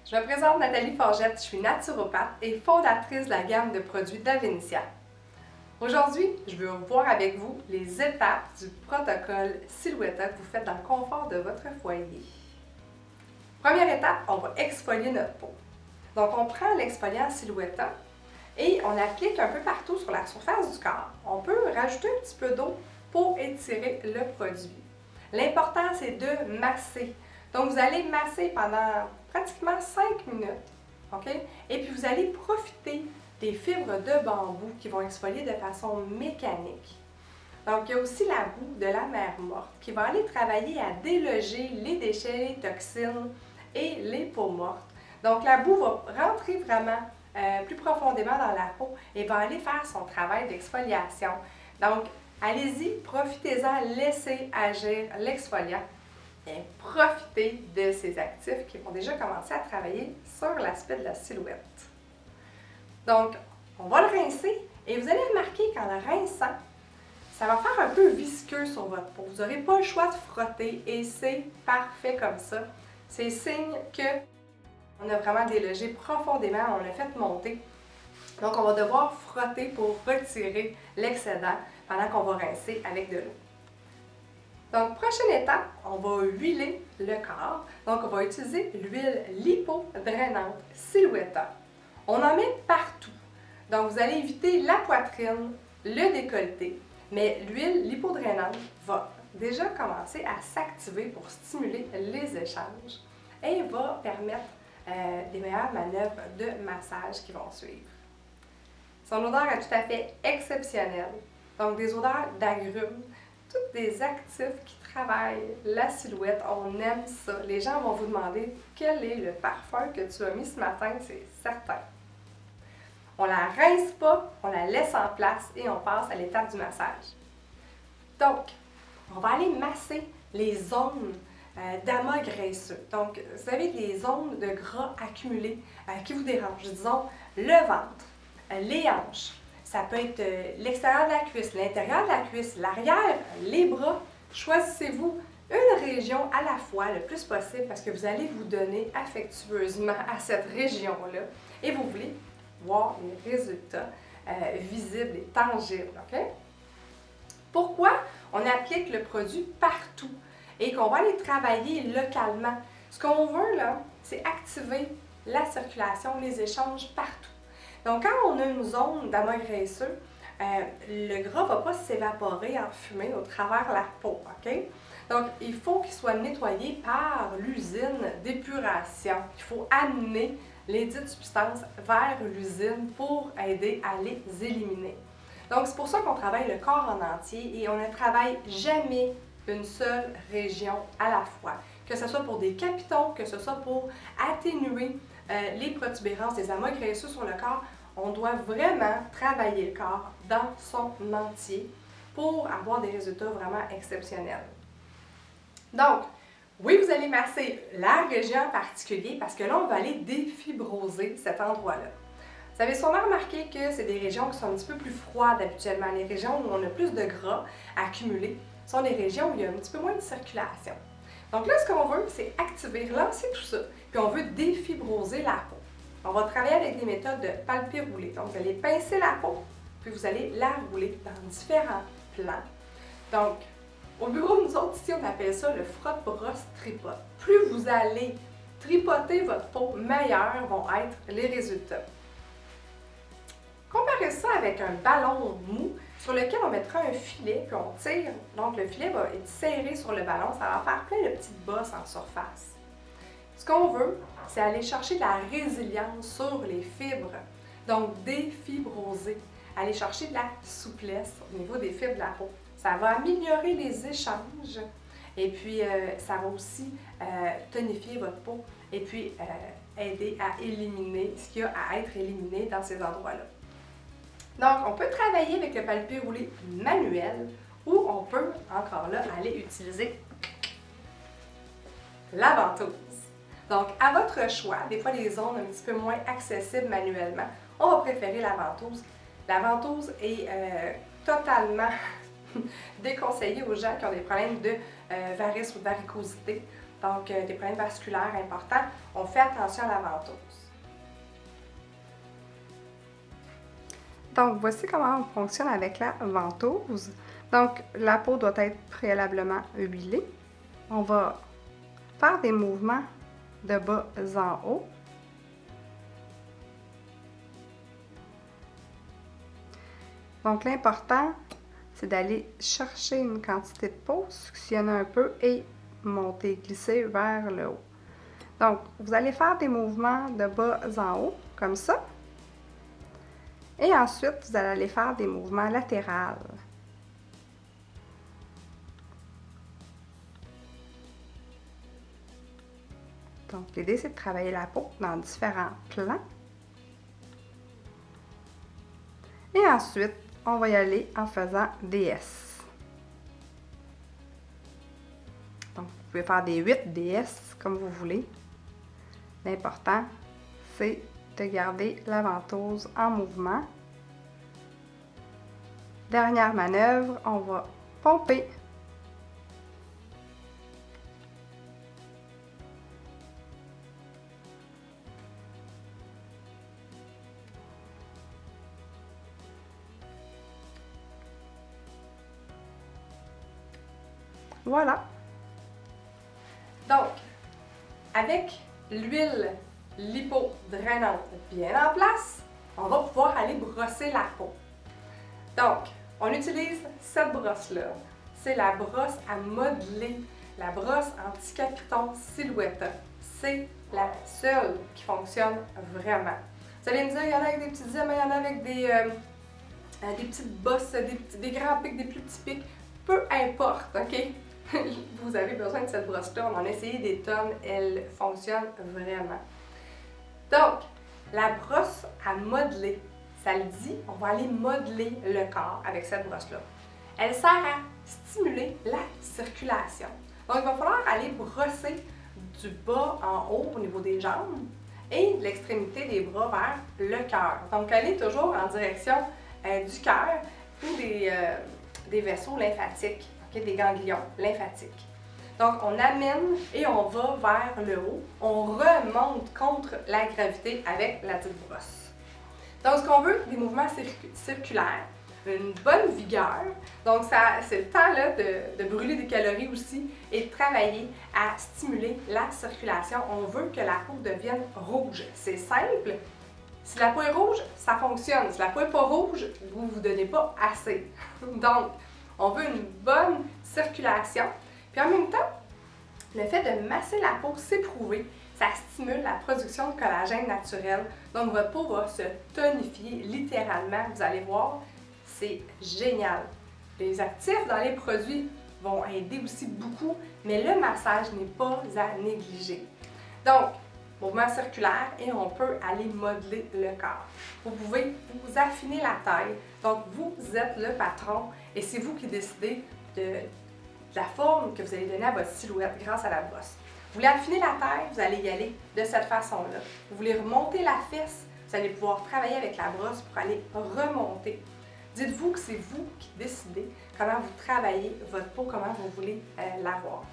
Je me présente Nathalie Forgette, je suis naturopathe et fondatrice de la gamme de produits d'Avénitia. Aujourd'hui, je veux voir avec vous les étapes du protocole Silhouetta que vous faites dans le confort de votre foyer. Première étape, on va exfolier notre peau. Donc, on prend l'exfoliant Silhouetta et on l'applique un peu partout sur la surface du corps. On peut rajouter un petit peu d'eau pour étirer le produit. L'important, c'est de masser. Donc, vous allez masser pendant pratiquement 5 minutes, OK? Et puis, vous allez profiter des fibres de bambou qui vont exfolier de façon mécanique. Donc, il y a aussi la boue de la mer morte qui va aller travailler à déloger les déchets, les toxines et les peaux mortes. Donc, la boue va rentrer vraiment plus profondément dans la peau et va aller faire son travail d'exfoliation. Donc, allez-y, profitez-en, laissez agir l'exfoliant. Et profitez de ces actifs qui vont déjà commencer à travailler sur l'aspect de la silhouette. Donc, on va le rincer et vous allez remarquer qu'en le rinçant, ça va faire un peu visqueux sur votre peau. Vous n'aurez pas le choix de frotter et c'est parfait comme ça. C'est signe qu'on a vraiment délogé profondément, on l'a fait monter. Donc, on va devoir frotter pour retirer l'excédent pendant qu'on va rincer avec de l'eau. Donc, prochaine étape, on va huiler le corps. Donc, on va utiliser l'huile lipodrainante Silhouetta. On en met partout. Donc, vous allez éviter la poitrine, le décolleté, mais l'huile lipodrainante va déjà commencer à s'activer pour stimuler les échanges et va permettre des meilleures manœuvres de massage qui vont suivre. Son odeur est tout à fait exceptionnelle. Donc, des odeurs d'agrumes, tous des actifs qui travaillent la silhouette, on aime ça. Les gens vont vous demander quel est le parfum que tu as mis ce matin, c'est certain. On la rince pas, on la laisse en place et on passe à l'étape du massage. Donc, on va aller masser les zones d'amas graisseux. Donc, vous avez des zones de gras accumulés qui vous dérangent. Disons, le ventre, les hanches. Ça peut être l'extérieur de la cuisse, l'intérieur de la cuisse, l'arrière, les bras. Choisissez-vous une région à la fois le plus possible parce que vous allez vous donner affectueusement à cette région-là et vous voulez voir les résultats visibles et tangibles. OK? Pourquoi on applique le produit partout et qu'on va aller travailler localement? Ce qu'on veut, là, c'est activer la circulation, les échanges partout. Donc, quand on a une zone d'amas graisseux, le gras ne va pas s'évaporer en fumée au travers la peau, OK? Donc, il faut qu'il soit nettoyé par l'usine d'épuration. Il faut amener les dites substances vers l'usine pour aider à les éliminer. Donc, c'est pour ça qu'on travaille le corps en entier et on ne travaille jamais une seule région à la fois. Que ce soit pour des capitons, que ce soit pour atténuer les protubérances, les amas graisseux sur le corps, on doit vraiment travailler le corps dans son entier pour avoir des résultats vraiment exceptionnels. Donc, oui, vous allez masser la région en particulier parce que là, on va aller défibroser cet endroit-là. Vous avez sûrement remarqué que c'est des régions qui sont un petit peu plus froides habituellement. Les régions où on a plus de gras accumulé sont des régions où il y a un petit peu moins de circulation. Donc là, ce qu'on veut, c'est activer, relancer tout ça, puis on veut défibroser la peau. On va travailler avec des méthodes de palper-rouler. Donc, vous allez pincer la peau, puis vous allez la rouler dans différents plans. Donc, au bureau, nous autres, ici, on appelle ça le frotte-brosse-tripote. Plus vous allez tripoter votre peau, meilleurs vont être les résultats. Comparez ça avec un ballon mou sur lequel on mettra un filet, puis on tire. Donc, le filet va être serré sur le ballon, ça va faire plein de petites bosses en surface. Ce qu'on veut, c'est aller chercher de la résilience sur les fibres. Donc, défibroser. Aller chercher de la souplesse au niveau des fibres de la peau. Ça va améliorer les échanges et puis ça va aussi tonifier votre peau et puis aider à éliminer ce qu'il y a à être éliminé dans ces endroits-là. Donc, on peut travailler avec le palpé roulé manuel ou on peut, encore là, aller utiliser la ventouse. Donc, à votre choix, des fois les zones un petit peu moins accessibles manuellement, on va préférer la ventouse. La ventouse est totalement déconseillée aux gens qui ont des problèmes de varices ou de varicosité. donc des problèmes vasculaires importants, on fait attention à la ventouse. Donc, voici comment on fonctionne avec la ventouse. Donc, la peau doit être préalablement huilée. On va faire des mouvements de bas en haut. Donc, l'important, c'est d'aller chercher une quantité de peau, suctionner un peu et monter, glisser vers le haut. Donc, vous allez faire des mouvements de bas en haut, comme ça. Et ensuite, vous allez aller faire des mouvements latéraux. Donc, l'idée, c'est de travailler la peau dans différents plans. Et ensuite, on va y aller en faisant des S. Donc, vous pouvez faire des 8, des S, comme vous voulez. L'important, c'est de garder la ventouse en mouvement. Dernière manœuvre, on va pomper. Voilà. Donc, avec l'huile lipo-drainante bien en place, on va pouvoir aller brosser la peau. Donc, on utilise cette brosse-là. C'est la brosse à modeler, la brosse anti-capiton Silhouetta. C'est la seule qui fonctionne vraiment. Vous allez me dire, il y en a avec des petites ailes, mais il y en a avec des petites bosses, des grands pics, des plus petits pics. Peu importe, OK? Vous avez besoin de cette brosse-là. On en a essayé des tonnes. Elle fonctionne vraiment. Donc, la brosse à modeler, ça le dit, on va aller modeler le corps avec cette brosse-là. Elle sert à stimuler la circulation. Donc, il va falloir aller brosser du bas en haut au niveau des jambes et de l'extrémité des bras vers le cœur. Donc, aller toujours en direction du cœur ou des vaisseaux lymphatiques. Okay, des ganglions lymphatiques. Donc, on amène et on va vers le haut. On remonte contre la gravité avec la petite brosse. Donc, ce qu'on veut, des mouvements circulaires, une bonne vigueur. Donc, c'est le temps là, de brûler des calories aussi et de travailler à stimuler la circulation. On veut que la peau devienne rouge. C'est simple. Si la peau est rouge, ça fonctionne. Si la peau n'est pas rouge, vous ne vous donnez pas assez. Donc, on veut une bonne circulation. Puis en même temps, le fait de masser la peau, c'est prouvé, ça stimule la production de collagène naturel. Donc votre peau va se tonifier littéralement. Vous allez voir, c'est génial. Les actifs dans les produits vont aider aussi beaucoup, mais le massage n'est pas à négliger. Donc, mouvement circulaire et on peut aller modeler le corps. Vous pouvez vous affiner la taille. Donc, vous êtes le patron et c'est vous qui décidez de la forme que vous allez donner à votre silhouette grâce à la brosse. Vous voulez affiner la taille, vous allez y aller de cette façon-là. Vous voulez remonter la fesse, vous allez pouvoir travailler avec la brosse pour aller remonter. Dites-vous que c'est vous qui décidez comment vous travaillez votre peau, comment vous voulez l'avoir.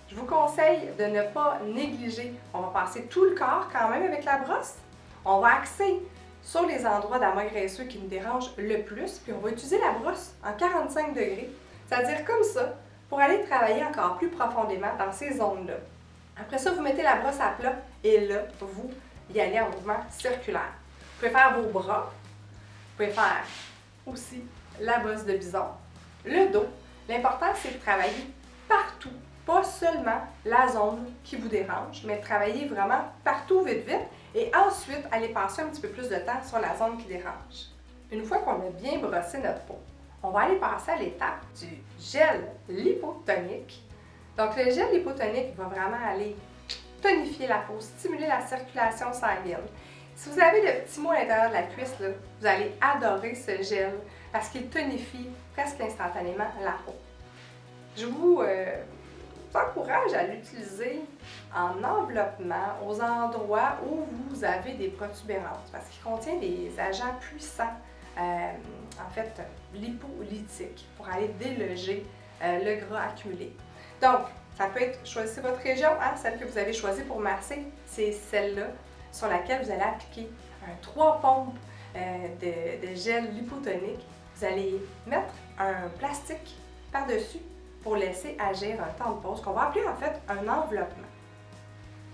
Je vous conseille de ne pas négliger. On va passer tout le corps quand même avec la brosse. On va axer sur les endroits d'amas graisseux qui nous dérangent le plus, puis on va utiliser la brosse en 45 degrés, c'est-à-dire comme ça, pour aller travailler encore plus profondément dans ces zones-là. Après ça, vous mettez la brosse à plat et là, vous y allez en mouvement circulaire. Vous pouvez faire vos bras, vous pouvez faire aussi la bosse de bison, le dos. L'important, c'est de travailler partout. Pas seulement la zone qui vous dérange, mais travailler vraiment partout vite et ensuite aller passer un petit peu plus de temps sur la zone qui dérange. Une fois qu'on a bien brossé notre peau, on va aller passer à l'étape du gel lipotonique. Donc le gel lipotonique va vraiment aller tonifier la peau, stimuler la circulation sanguine. Si vous avez de petits maux à l'intérieur de la cuisse, là, vous allez adorer ce gel parce qu'il tonifie presque instantanément la peau. Je vous encourage à l'utiliser en enveloppement aux endroits où vous avez des protubérances parce qu'il contient des agents puissants, en fait lipolytiques, pour aller déloger le gras accumulé. Donc, Ça peut être, choisissez votre région, hein, celle que vous avez choisie pour masser, c'est celle-là sur laquelle vous allez appliquer 3 pompes de gel lipotonique. Vous allez mettre un plastique par-dessus pour laisser agir un temps de pause qu'on va appeler en fait un enveloppement.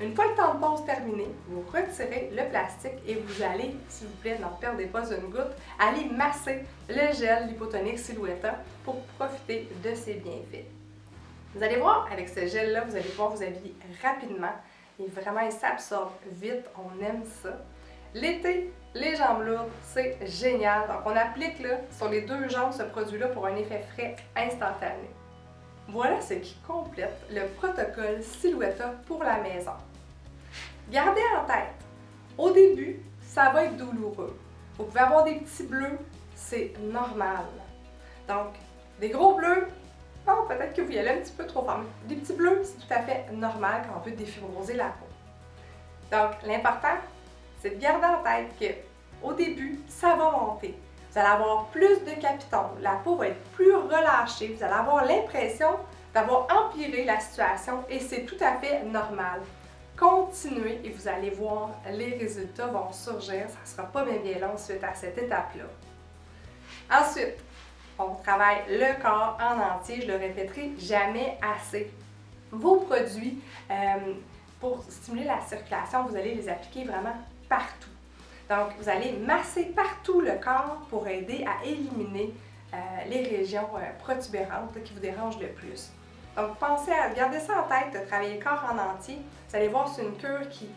Une fois le temps de pause terminé, vous retirez le plastique et vous allez, s'il vous plaît, n'en perdez pas une goutte, aller masser le gel lipotonique Silhouetta pour profiter de ses bienfaits. Vous allez voir, avec ce gel-là, vous allez pouvoir vous habiller rapidement et vraiment, il s'absorbe vite, on aime ça. L'été, les jambes lourdes, c'est génial. Donc, on applique là, sur les 2 jambes ce produit-là pour un effet frais instantané. Voilà ce qui complète le protocole Silhouetta pour la maison. Gardez en tête, au début, ça va être douloureux. Vous pouvez avoir des petits bleus, c'est normal. Donc, des gros bleus, bon, peut-être que vous y allez un petit peu trop fort. Des petits bleus, c'est tout à fait normal quand on veut défibroser la peau. Donc, l'important, c'est de garder en tête qu'au début, ça va monter. Vous allez avoir plus de capitons, la peau va être plus relâchée, vous allez avoir l'impression d'avoir empiré la situation et c'est tout à fait normal. Continuez et vous allez voir, les résultats vont surgir, ça ne sera pas bien long suite à cette étape-là. Ensuite, on travaille le corps en entier, je le répéterai jamais assez. Vos produits, pour stimuler la circulation, vous allez les appliquer vraiment partout. Donc, vous allez masser partout le corps pour aider à éliminer les régions protubérantes qui vous dérangent le plus. Donc, pensez à garder ça en tête, de travailler le corps en entier. Vous allez voir, c'est une cure qui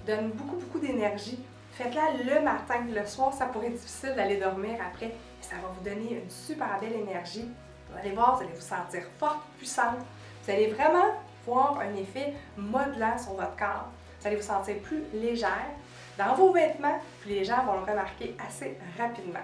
donne beaucoup d'énergie. Faites-la le matin, le soir, ça pourrait être difficile d'aller dormir après. Ça va vous donner une super belle énergie. Vous allez voir, vous allez vous sentir forte, puissante. Vous allez vraiment voir un effet modelant sur votre corps. Vous allez vous sentir plus légère dans vos vêtements, puis les gens vont le remarquer assez rapidement.